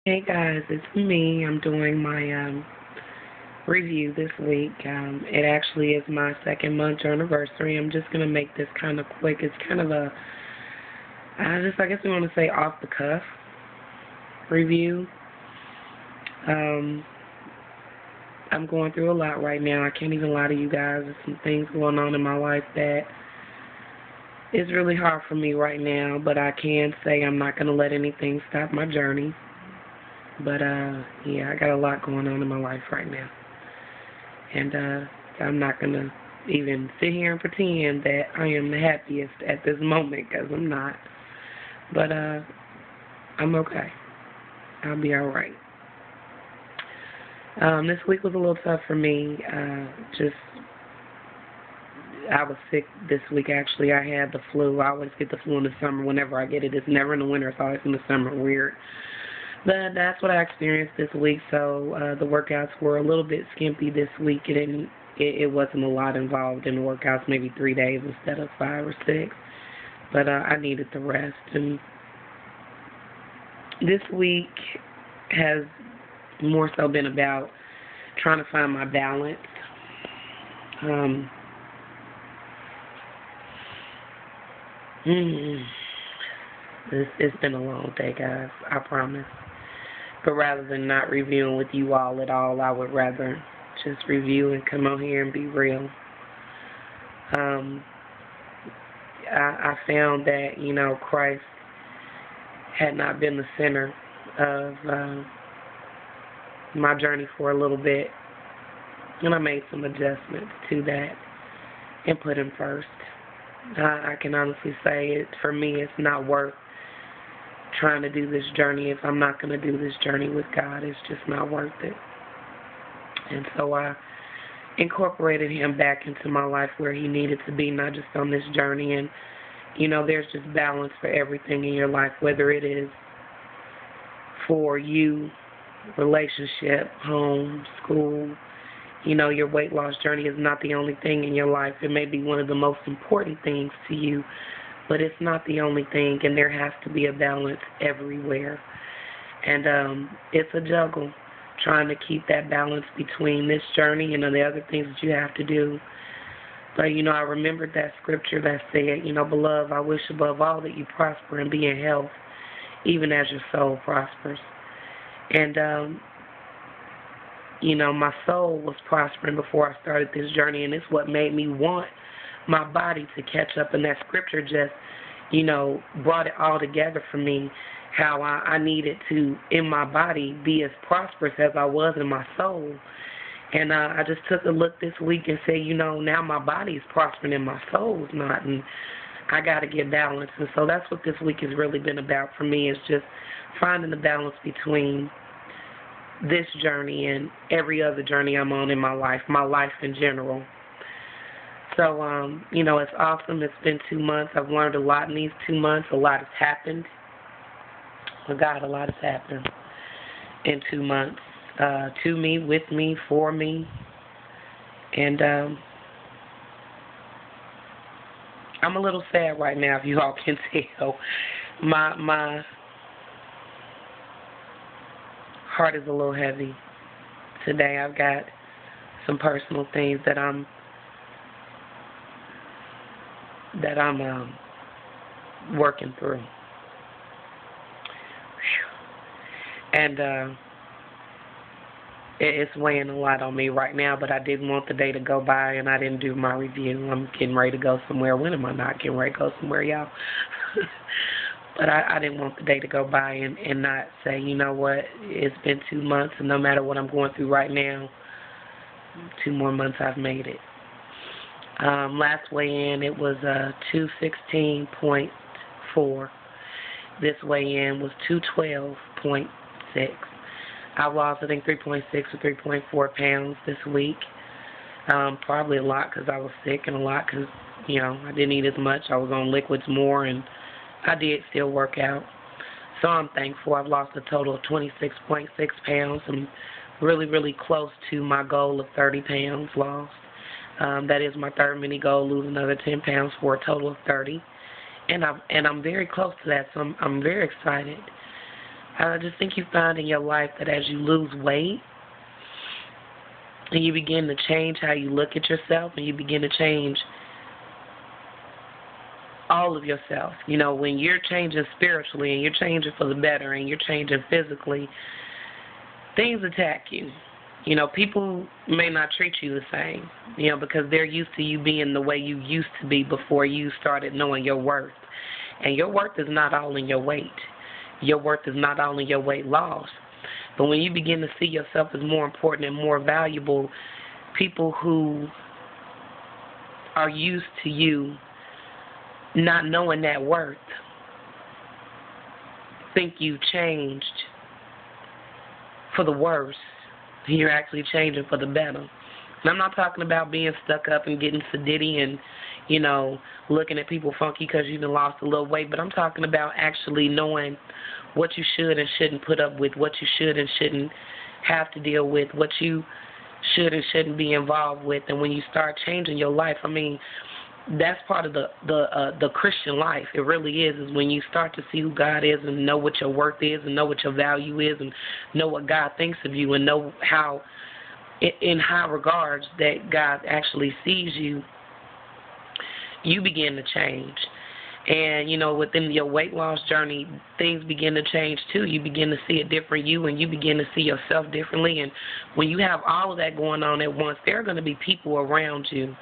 Hey guys, it's me. I'm doing my review this week. It actually is my second month anniversary. I'm just gonna make this kind of quick. It's kind of a, I guess we want to say off the cuff review. Um, I'm going through a lot right now. I can't even lie to you guys. There's some things going on in my life that is really hard for me right now. But I can say I'm not gonna let anything stop my journey. But yeah, I got a lot going on in my life right now. And I'm not going to even sit here and pretend that I am the happiest at this moment, because I'm not. But I'm okay. I'll be all right. This week was a little tough for me. I was sick this week, actually. I had the flu. I always get the flu in the summer whenever I get it. It's never in the winter. It's always in the summer. Weird. But that's what I experienced this week, so the workouts were a little bit skimpy this week. It wasn't a lot involved in the workouts, maybe 3 days instead of 5 or 6. But I needed the rest. And this week has more so been about trying to find my balance. It's been a long day, guys, I promise. But rather than not reviewing with you all at all, I would rather just review and come on here and be real. I found that, Christ had not been the center of my journey for a little bit. And I made some adjustments to that and put him first. I can honestly say for me, it's not worth trying to do this journey if I'm not going to do this journey with God. It's just not worth it. And so I incorporated him back into my life where he needed to be, not just on this journey. And, there's just balance for everything in your life, whether it is for you, relationship, home, school. Your weight loss journey is not the only thing in your life. It may be one of the most important things to you, but it's not the only thing, and there has to be a balance everywhere. And it's a juggle, trying to keep that balance between this journey and the other things that you have to do. But, I remembered that scripture that said, Beloved, I wish above all that you prosper and be in health, even as your soul prospers. And, my soul was prospering before I started this journey, and it's what made me want my body to catch up. And that scripture just, brought it all together for me, how I needed to, in my body, be as prosperous as I was in my soul. And I just took a look this week and said, now my body is prospering and my soul is not, and I got to get balanced. And so that's what this week has really been about for me, is just finding the balance between this journey and every other journey I'm on in my life in general. So, it's awesome. It's been 2 months. I've learned a lot in these 2 months. A lot has happened. Oh, God, a lot has happened in 2 months. To me, with me, for me. And I'm a little sad right now, if you all can tell. My heart is a little heavy today. I've got some personal things that I'm working through. And it's weighing a lot on me right now, but I didn't want the day to go by and I didn't do my review. I'm getting ready to go somewhere. When am I not getting ready to go somewhere, y'all? But I didn't want the day to go by and not say, you know what, it's been 2 months, and no matter what I'm going through right now, 2 more months I've made it. Last weigh-in, it was 216.4. This weigh-in was 212.6. I lost, I think, 3.6 or 3.4 pounds this week. Probably a lot because I was sick, and a lot because, I didn't eat as much. I was on liquids more, and I did still work out. So I'm thankful. I've lost a total of 26.6 pounds. I'm really, really close to my goal of 30 pounds lost. That is my third mini goal, lose another 10 pounds for a total of 30. And I'm very close to that, so I'm very excited. I just think you find in your life that as you lose weight and you begin to change how you look at yourself and you begin to change all of yourself. You know, when you're changing spiritually and you're changing for the better and you're changing physically, things attack you. You know, people may not treat you the same, you know, because they're used to you being the way you used to be before you started knowing your worth. And your worth is not all in your weight. Your worth is not all in your weight loss. But when you begin to see yourself as more important and more valuable, people who are used to you not knowing that worth think you've changed for the worse. You're actually changing for the better. And I'm not talking about being stuck up and getting sedity and, you know, looking at people funky because you done lost a little weight, but I'm talking about actually knowing what you should and shouldn't put up with, what you should and shouldn't have to deal with, what you should and shouldn't be involved with. And when you start changing your life, I mean, that's part of the Christian life. It really is when you start to see who God is and know what your worth is and know what your value is and know what God thinks of you and know how, in high regards, that God actually sees you, you begin to change. And, you know, within your weight loss journey, things begin to change too. You begin to see a different you and you begin to see yourself differently. And when you have all of that going on at once, there are going to be people around you.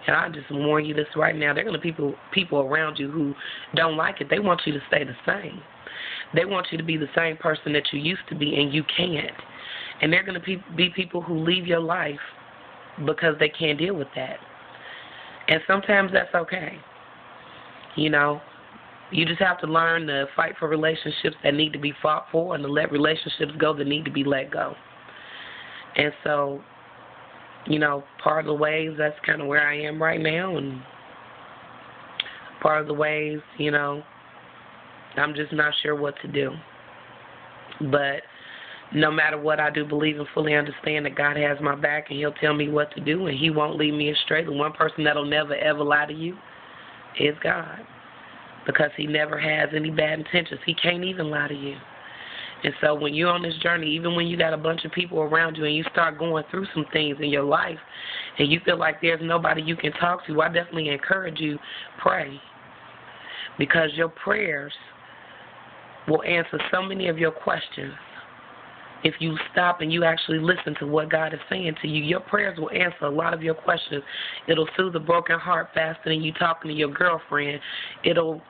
And I just warn you this right now, there are going to be people around you who don't like it. They want you to stay the same. They want you to be the same person that you used to be, and you can't. And there are going to be people who leave your life because they can't deal with that. And sometimes that's okay. You know, you just have to learn to fight for relationships that need to be fought for and to let relationships go that need to be let go. And so, you know, part of the ways, that's kind of where I am right now. And part of the ways, you know, I'm just not sure what to do. But no matter what I do, believe and fully understand that God has my back and He'll tell me what to do and He won't lead me astray. The one person that'll never, ever lie to you is God, because He never has any bad intentions. He can't even lie to you. And so when you're on this journey, even when you got a bunch of people around you and you start going through some things in your life and you feel like there's nobody you can talk to, I definitely encourage you, pray. Because your prayers will answer so many of your questions. If you stop and you actually listen to what God is saying to you, your prayers will answer a lot of your questions. It'll soothe a broken heart faster than you talking to your girlfriend. It'll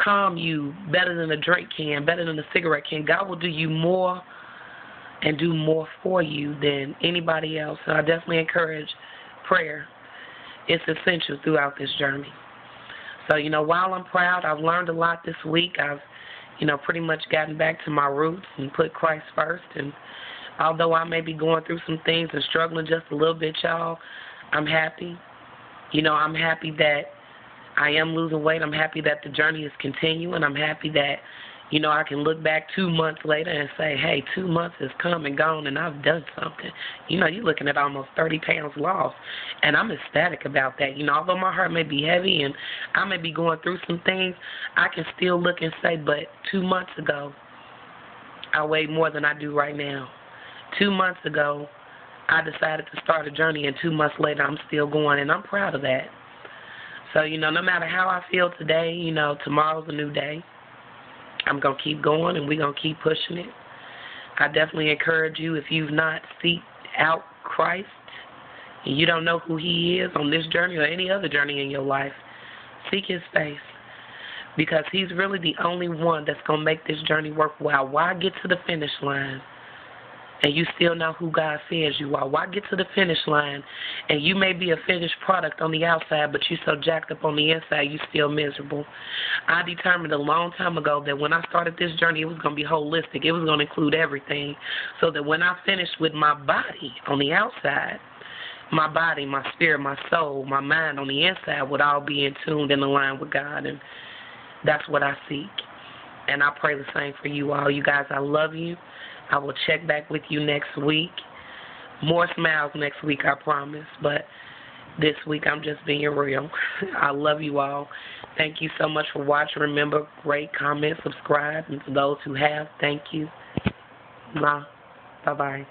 calm you better than a drink can, better than a cigarette can. God will do you more and do more for you than anybody else. So I definitely encourage prayer. It's essential throughout this journey. So, you know, while I'm proud, I've learned a lot this week. I've, you know, pretty much gotten back to my roots and put Christ first. And although I may be going through some things and struggling just a little bit, y'all, I'm happy. You know, I'm happy that I am losing weight. I'm happy that the journey is continuing. I'm happy that, you know, I can look back 2 months later and say, hey, 2 months has come and gone and I've done something. You know, you're looking at almost 30 pounds lost. And I'm ecstatic about that. You know, although my heart may be heavy and I may be going through some things, I can still look and say, but 2 months ago, I weighed more than I do right now. 2 months ago, I decided to start a journey, and 2 months later, I'm still going, and I'm proud of that. So, you know, no matter how I feel today, you know, tomorrow's a new day. I'm going to keep going, and we're going to keep pushing it. I definitely encourage you, if you've not seeked out Christ, and you don't know who He is on this journey or any other journey in your life, seek His face. Because He's really the only one that's going to make this journey worthwhile. Why get to the finish line and you still know who God says you are? Why get to the finish line and you may be a finished product on the outside, but you're so jacked up on the inside, you're still miserable? I determined a long time ago that when I started this journey, it was going to be holistic. It was going to include everything, so that when I finished with my body on the outside, my body, my spirit, my soul, my mind on the inside would all be in tune and aligned with God. And that's what I seek. And I pray the same for you all. You guys, I love you. I will check back with you next week. More smiles next week, I promise. But this week, I'm just being real. I love you all. Thank you so much for watching. Remember, rate, comment, subscribe. And for those who have, thank you. Nah. Bye-bye.